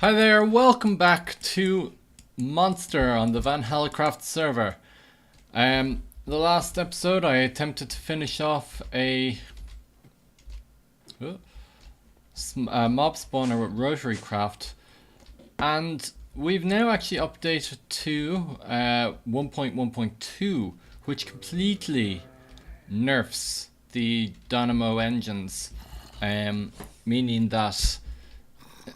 Hi there, welcome back to Monster on the Van Hallecraft server. The last episode I attempted to finish off a mob spawner with Rotarycraft, and we've now actually updated to 1.1.2, which completely nerfs the dynamo engines, meaning that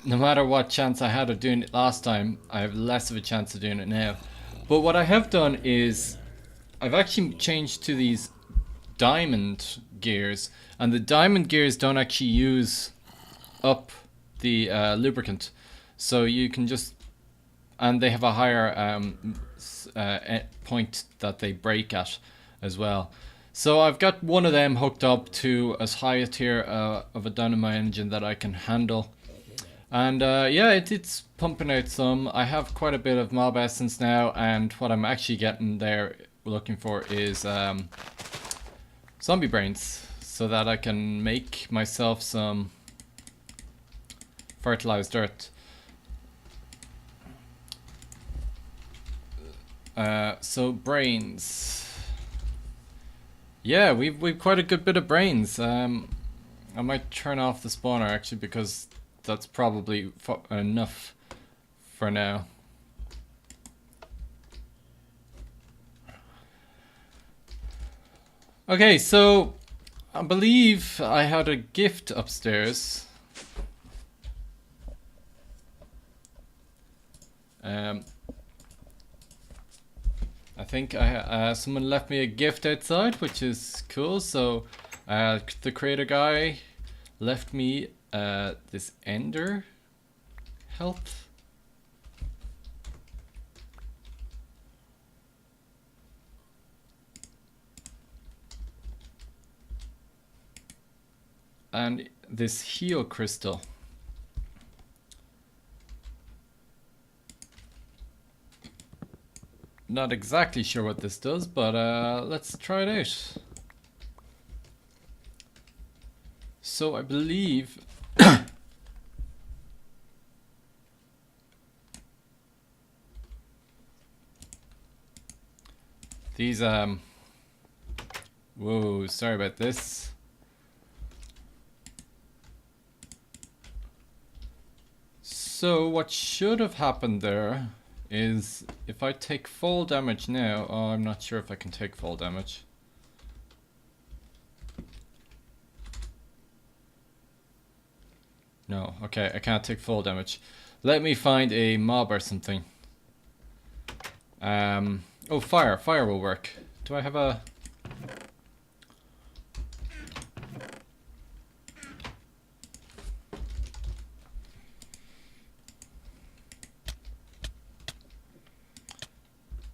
no matter what chance I had of doing it last time, I have less of a chance of doing it now. But what I have done is I've actually changed to these diamond gears, and the diamond gears don't actually use up the lubricant, so you can just, and they have a higher point that they break at as well. So I've got one of them hooked up to as high a tier of a dynamo engine that I can handle. And yeah, it's pumping out some. I have quite a bit of mob essence now, and what I'm actually getting there looking for is zombie brains, so that I can make myself some fertilized dirt. So brains. Yeah, we've quite a good bit of brains. I might turn off the spawner actually, because that's probably enough for now. Okay, so I believe I had a gift upstairs. I think someone left me a gift outside, which is cool. So the creator guy left me this ender health. And this heal crystal. Not exactly sure what this does, but let's try it out. So I believe these whoa, sorry about this. So what should have happened there is if I take full damage now, oh, I'm not sure if I can take full damage. No, okay, I can't take full damage. Let me find a mob or something. Oh, fire will work. Do I have a...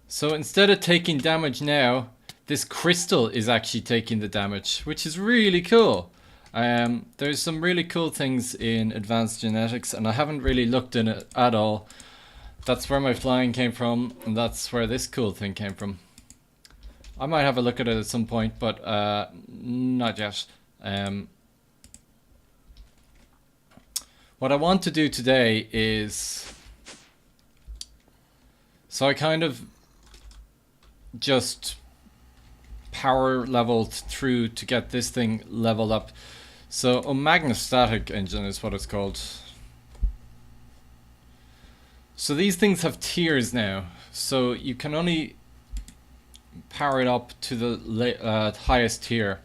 So instead of taking damage now, this crystal is actually taking the damage, which is really cool. There's some really cool things in advanced genetics, and I haven't really looked in it at all. That's where my flying came from, and that's where this cool thing came from. I might have a look at it at some point, but not yet. What I want to do today is... So I kind of just power leveled through to get this thing leveled up. So a magnostatic engine is what it's called. So these things have tiers now, so you can only power it up to the highest tier.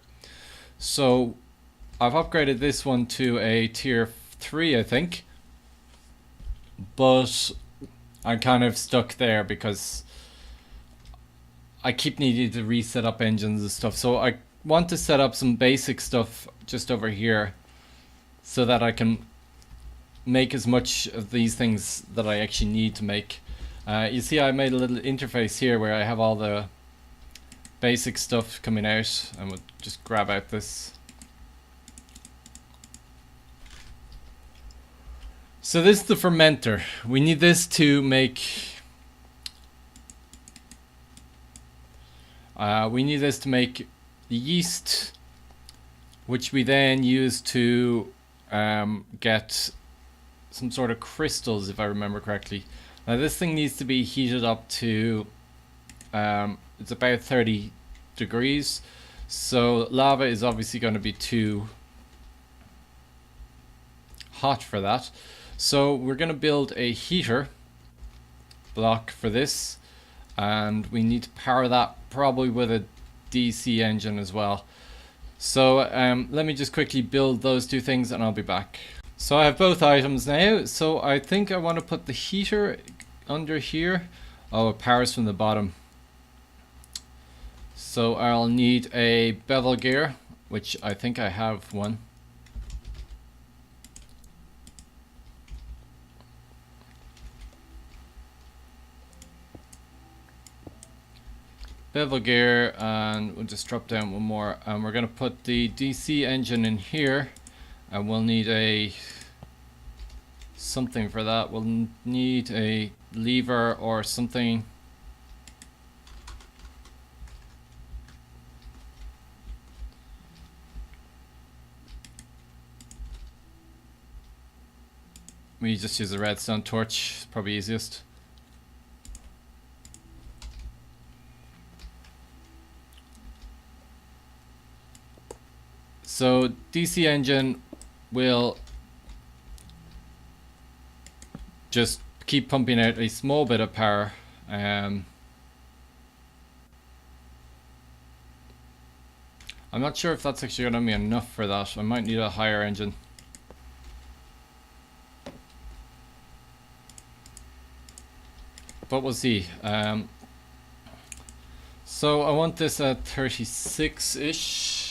So I've upgraded this one to a tier 3, I think, but I'm kind of stuck there because I keep needing to reset up engines and stuff. So I want to set up some basic stuff just over here so that I can make as much of these things that I actually need to make. You see, I made a little interface here where I have all the basic stuff coming out, and we'll just grab out this. So this is the fermenter. We need this to make the yeast, which we then use to get some sort of crystals, if I remember correctly. Now this thing needs to be heated up to it's about 30 degrees, so lava is obviously going to be too hot for that. So we're going to build a heater block for this, and we need to power that probably with a DC engine as well. So let me just quickly build those two things and I'll be back. So I have both items now, so I think I want to put the heater under here. Oh, it powers from the bottom. So I'll need a bevel gear, which I think I have one. Bevel gear, and we'll just drop down one more, and we're going to put the DC engine in here, and we'll need a something for that. We'll need a lever or something. We just use a redstone torch, it's probably easiest. So DC engine will just keep pumping out a small bit of power. I'm not sure if that's actually going to be enough for that. I might need a higher engine. But we'll see. So I want this at 36-ish.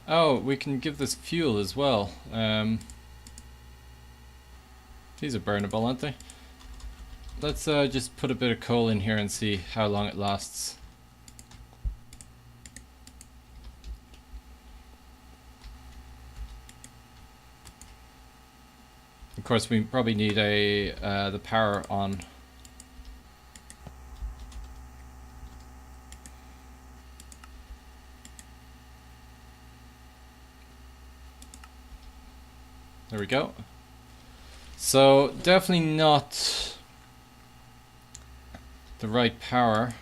Oh, we can give this fuel as well. These are burnable, aren't they? Let's just put a bit of coal in here and see how long it lasts. Of course, we probably need a the power on. There we go. So definitely not the right power.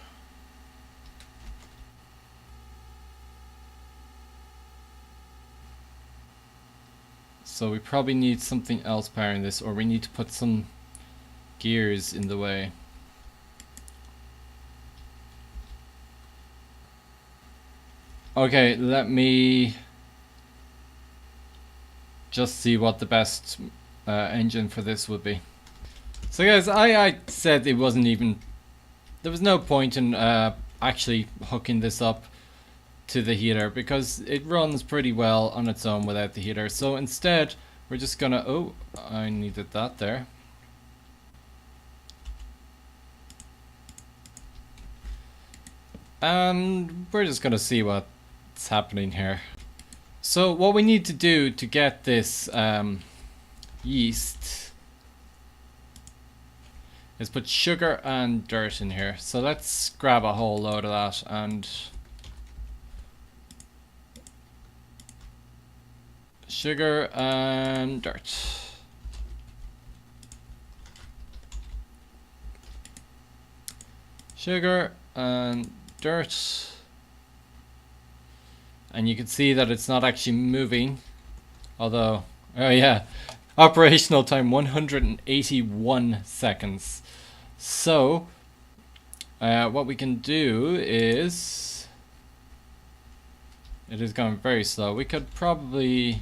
So we probably need something else powering this, or we need to put some gears in the way. Okay, let me just see what the best engine for this would be. So guys, I said it wasn't even, there was no point in actually hooking this up to the heater because it runs pretty well on its own without the heater. So instead we're just gonna, oh, I needed that there. And we're just gonna see what's happening here. So what we need to do to get this yeast is put sugar and dirt in here. So let's grab a whole load of that and sugar and dirt. Sugar and dirt. And you can see that it's not actually moving, although, oh yeah, operational time 181 seconds. So what we can do is, it is going very slow. We could probably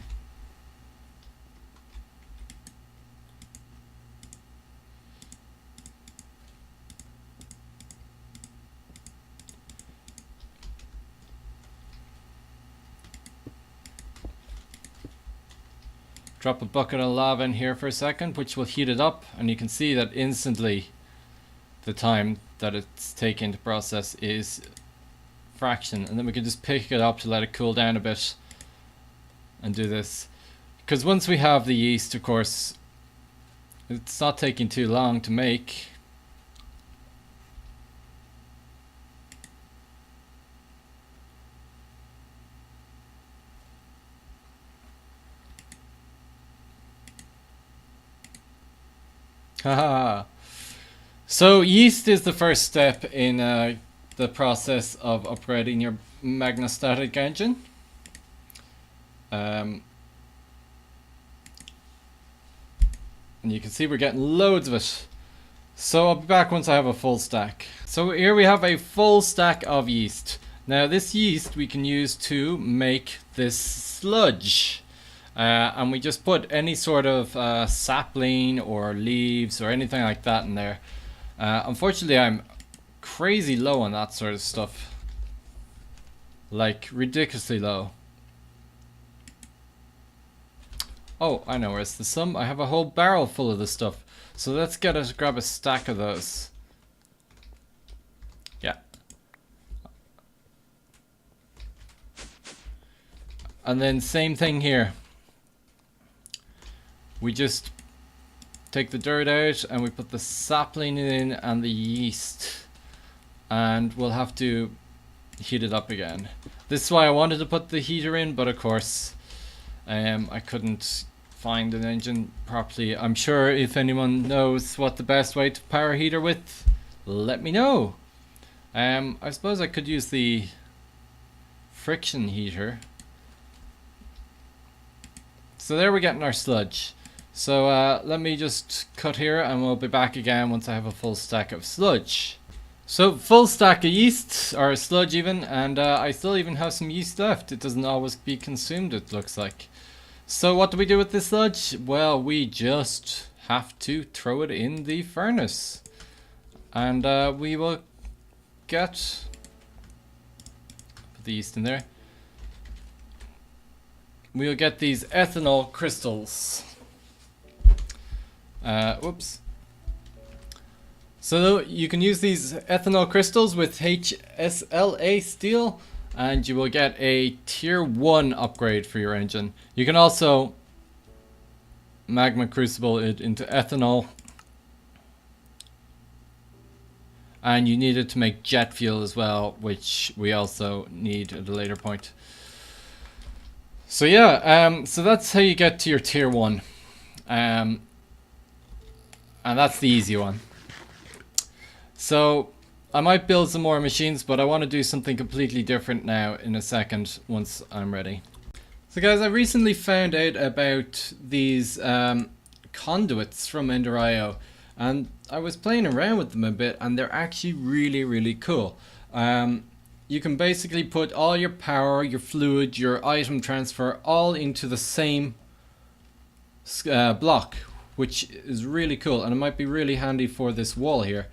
drop a bucket of lava in here for a second, which will heat it up, and you can see that instantly the time that it's taking to process is fraction, and then we can just pick it up to let it cool down a bit and do this. Because once we have the yeast, of course, it's not taking too long to make. Haha. So yeast is the first step in the process of upgrading your magnostatic engine. And you can see we're getting loads of it. So I'll be back once I have a full stack. So here we have a full stack of yeast. Now this yeast we can use to make this sludge. And we just put any sort of sapling or leaves or anything like that in there. Unfortunately I'm crazy low on that sort of stuff. Like ridiculously low. Oh, I know where's the some. I have a whole barrel full of this stuff. So let's grab a stack of those. Yeah. And then same thing here. We just take the dirt out and we put the sapling in and the yeast. And we'll have to heat it up again. This is why I wanted to put the heater in, but of course I couldn't find an engine properly. I'm sure if anyone knows what the best way to power a heater with, let me know. I suppose I could use the friction heater. So there we're getting our sludge. So let me just cut here and we'll be back again once I have a full stack of sludge. So full stack of yeast, or sludge even, and I still even have some yeast left. It doesn't always be consumed, it looks like. So what do we do with this sludge? Well, we just have to throw it in the furnace. And we will put the yeast in there. We'll get these ethanol crystals. Whoops. So you can use these ethanol crystals with HSLA steel and you will get a tier 1 upgrade for your engine. You can also magma crucible it into ethanol. And you need it to make jet fuel as well, which we also need at a later point. So yeah, so that's how you get to your tier 1. And that's the easy one. So I might build some more machines, but I want to do something completely different now in a second once I'm ready. So guys, I recently found out about these conduits from EnderIO, and I was playing around with them a bit and they're actually really cool. You can basically put all your power, your fluid, your item transfer all into the same block, which is really cool, and it might be really handy for this wall here.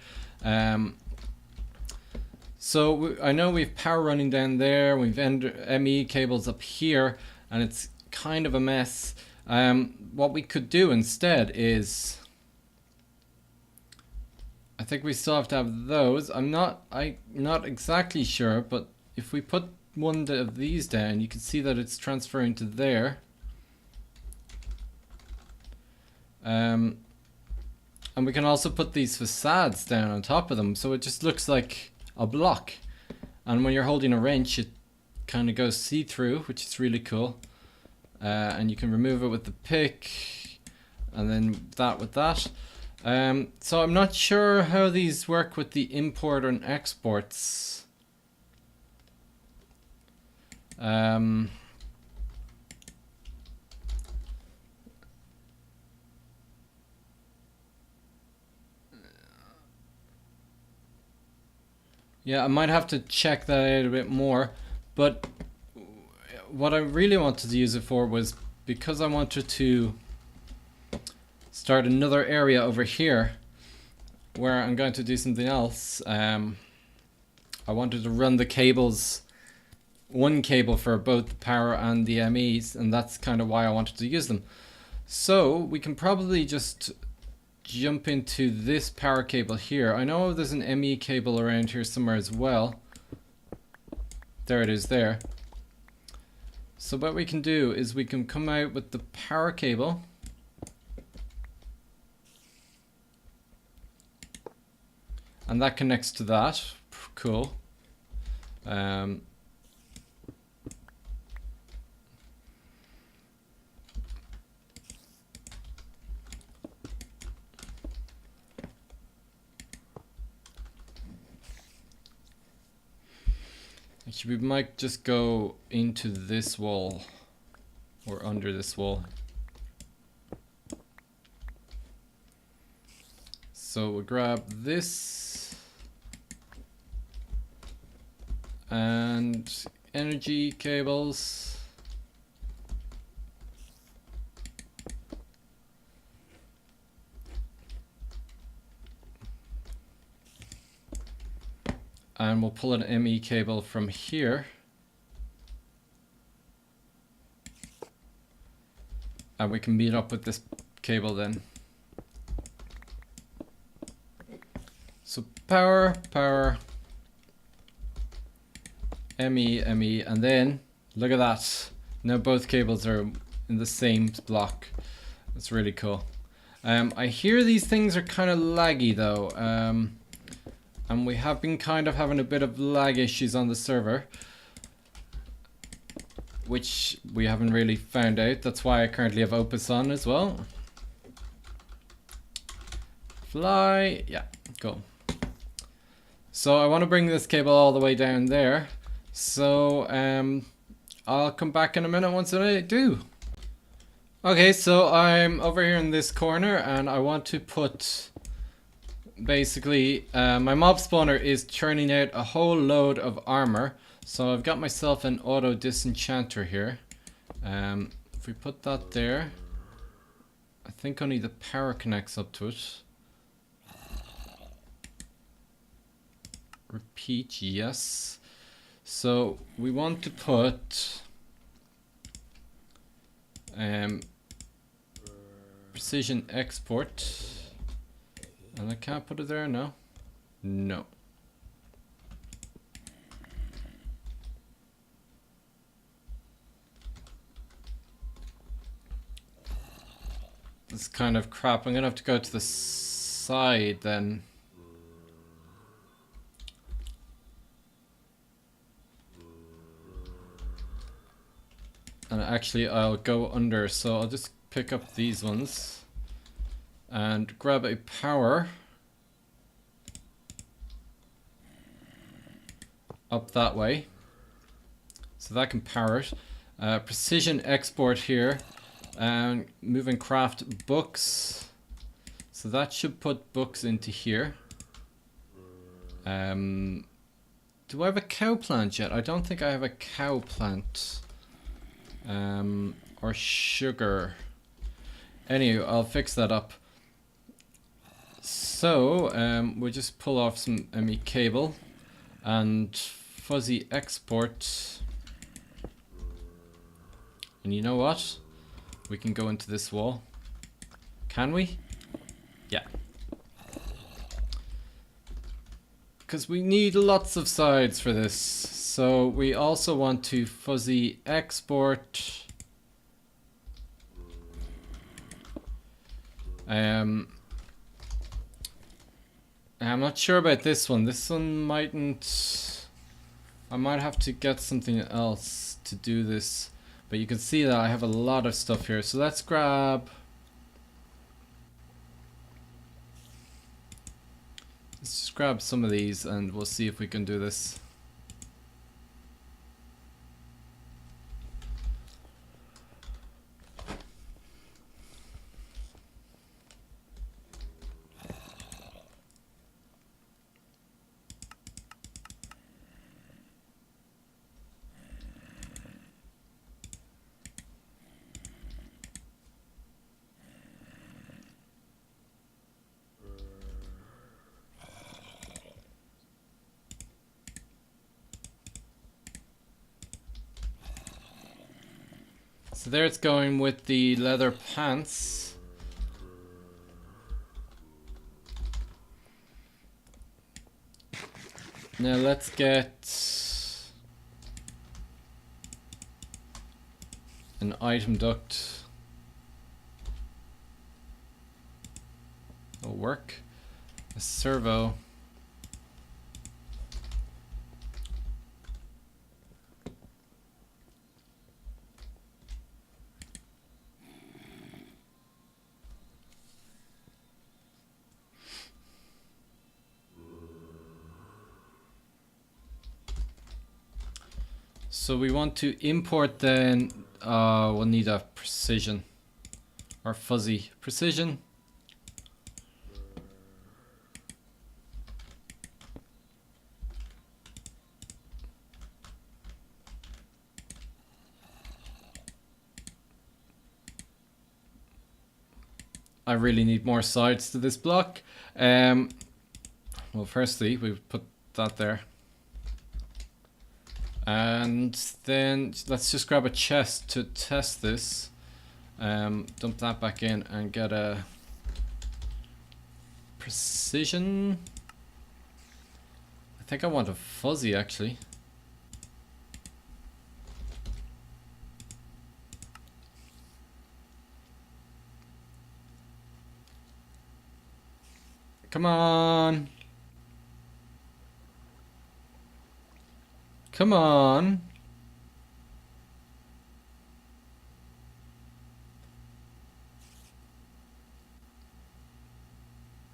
So I know we've power running down there, we've ME cables up here, and it's kind of a mess. What we could do instead is, I think we still have to have those. I'm not exactly sure, but if we put one of these down, you can see that it's transferring to there. And we can also put these facades down on top of them, so it just looks like a block. And when you're holding a wrench, it kind of goes see-through, which is really cool. And you can remove it with the pick, and then that with that. So I'm not sure how these work with the import and exports. Yeah, I might have to check that out a bit more, but what I really wanted to use it for was because I wanted to start another area over here where I'm going to do something else. I wanted to run the cables, one cable for both the power and the MEs, and that's kind of why I wanted to use them. So we can probably just jump into this power cable here. I know there's an ME cable around here somewhere as well. There it is there. So what we can do is we can come out with the power cable. And that connects to that. Cool. Actually, we might just go into this wall or under this wall. So we'll grab this and energy cables. And we'll pull an ME cable from here. And we can meet up with this cable then. So power, power, ME, ME, and then look at that. Now both cables are in the same block. That's really cool. I hear these things are kind of laggy though. And we have been kind of having a bit of lag issues on the server, which we haven't really found out. That's why I currently have Opus on as well. Fly, yeah, cool. So I want to bring this cable all the way down there. So I'll come back in a minute once I do. Okay, so I'm over here in this corner and I want to put basically my mob spawner is churning out a whole load of armor. So I've got myself an auto disenchanter here. If we put that there, I think only the power connects up to it. Repeat, yes. So we want to put precision export, and I can't put it there, no? No. This is kind of crap. I'm gonna have to go to the side then. And actually I'll go under, so I'll just pick up these ones and grab a power up that way, so that can power it. Precision export here, and moving craft books, so that should put books into here. Do I have a cow plant yet? I don't think I have a cow plant. Or sugar. Anyway, I'll fix that up. So we'll just pull off some ME cable and fuzzy export. And you know what? We can go into this wall. Can we? Yeah. Because we need lots of sides for this. So we also want to fuzzy export. I'm not sure about this one. This one mightn't. I might have to get something else to do this. But you can see that I have a lot of stuff here. So let's grab. Let's just grab some of these and we'll see if we can do this. So there it's going with the leather pants. Now let's get an item duct will work. A servo. So we want to import then, we'll need a precision or fuzzy precision. I really need more sides to this block. Well, firstly, we put that there. And then let's just grab a chest to test this. Dump that back in and get a precision. I think I want a fuzzy actually. Come on. Come on.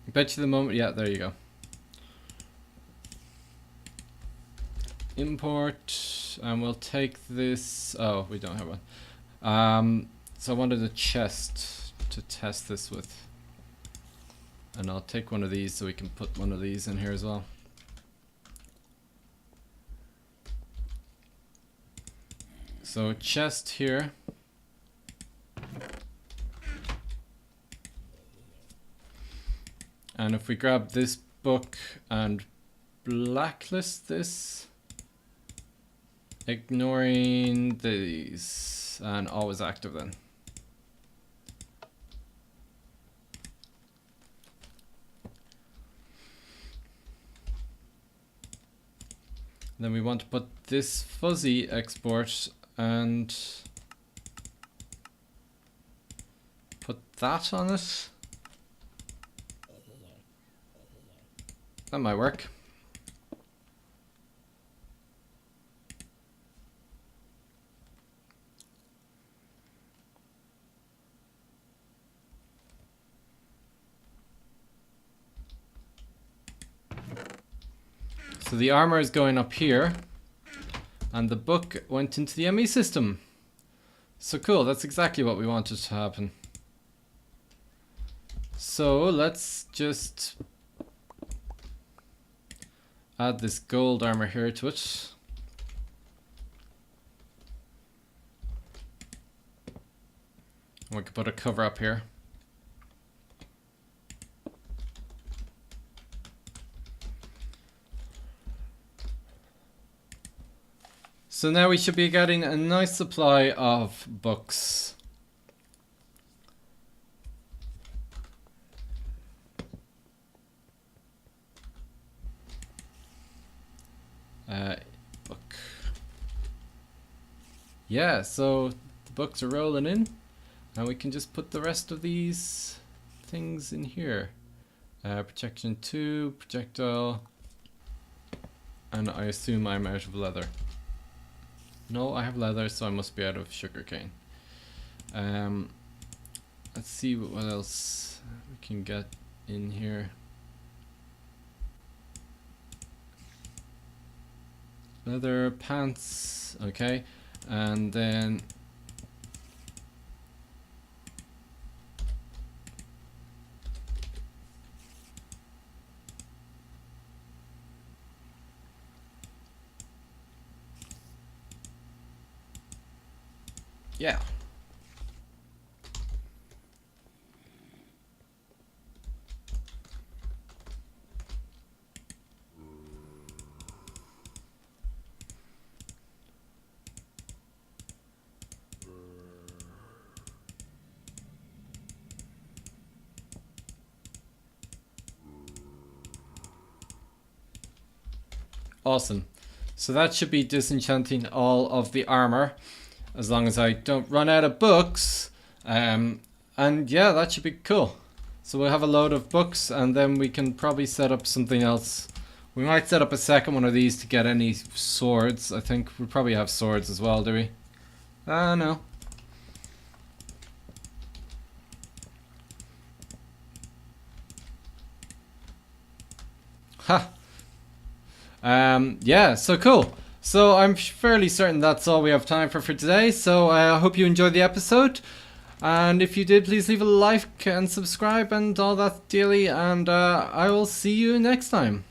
I bet you the moment, yeah, there you go. Import, and we'll take this, oh, we don't have one. So I wanted a chest to test this with. And I'll take one of these so we can put one of these in here as well. So chest here. And if we grab this book and blacklist this, ignoring these, and always active then. Then we want to put this fuzzy export and put that on it. That might work. So the armor is going up here, and the book went into the ME system. So cool, that's exactly what we wanted to happen. So let's just add this gold armor here to it. We can put a cover up here. So now we should be getting a nice supply of books. Book. Yeah, so the books are rolling in, and we can just put the rest of these things in here. Protection 2, projectile, and I assume I'm out of leather. No, I have leather, so I must be out of sugarcane. Let's see what else we can get in here. Leather pants, okay, and then yeah. Awesome. So that should be disenchanting all of the armor. as long as I don't run out of books. And yeah, that should be cool. So we'll have a load of books, and then we can probably set up something else. We might set up a second one of these to get any swords. I think we probably have swords as well, do we? No. Ha! Yeah, so cool. So I'm fairly certain that's all we have time for today. So I hope you enjoyed the episode. And if you did, please leave a like and subscribe and all that dealy. And I will see you next time.